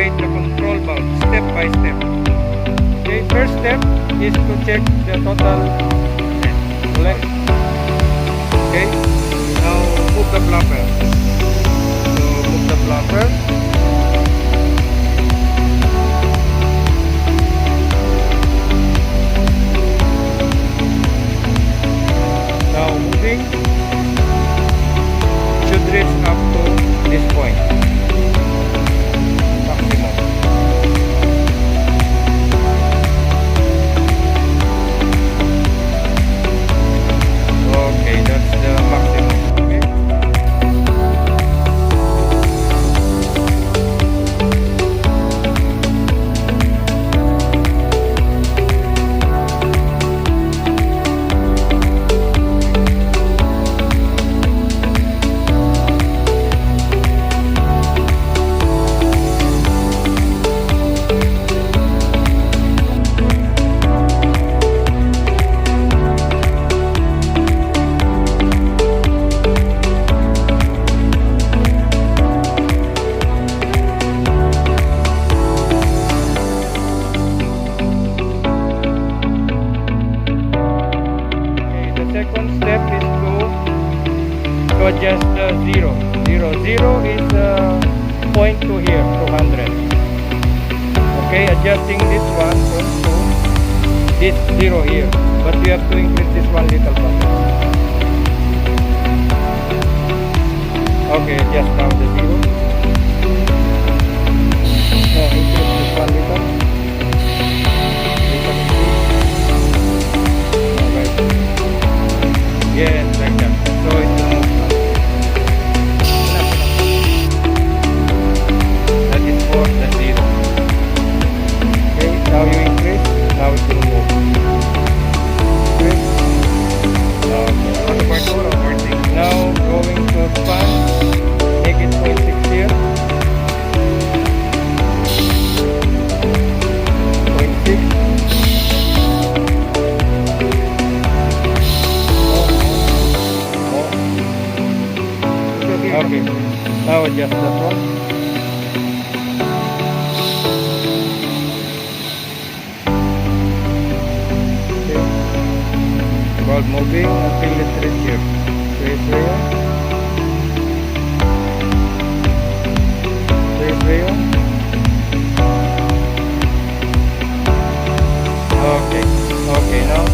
operate the control valve step by step. Okay, first step is to check the total length. Okay, now move the flapper. So move the flapper. Now moving, should reach up to this point, maximum. Okay, that's the maximum. Okay. Second step is to adjust the zero. Zero is point to here, 200. Okay, adjusting this one to this zero here, but we have to increase this one little bit. Okay, adjust now the zero. No, increase this one little. Yes, like that. So it will move now. That is for the zero. Okay, now you increase. Now it will move. Increase. Okay. Now going to expand. Make it 0.6 here. 0.6. Okay, now adjust that one. Okay. While moving until it reaches here. Trace rail. Trace rail. Okay, okay, now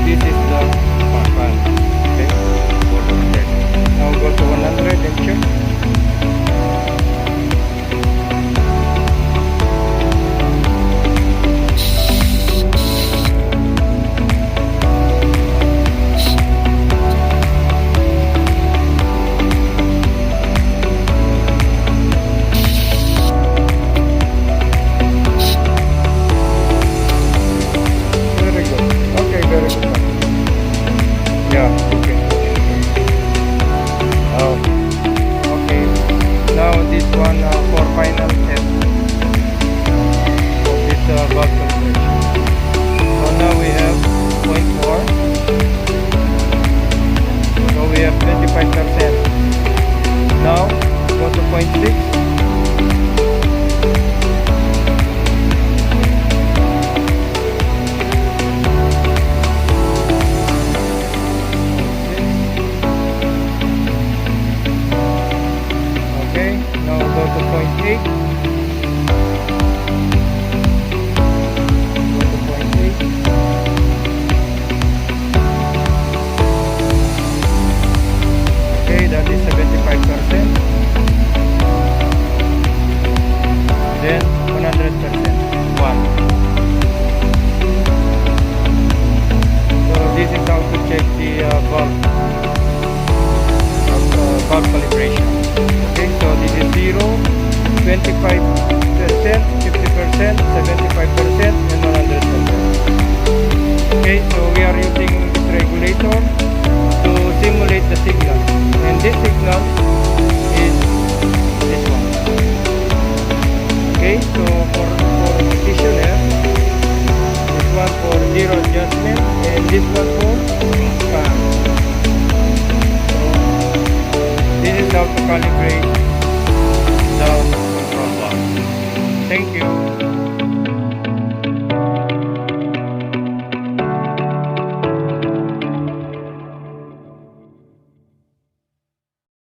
this is the fan. Okay, go to 100. Now go to 100 and check. Very good. Okay, very good. Yeah, okay. Okay. Now this one for final test of this valve calibration. So now we have 0.4. So we have 25%. Now go to 0.6. Now go to 0.8. Go to 0.8. Okay, that is 75%. is how to calibrate the control box. Thank you.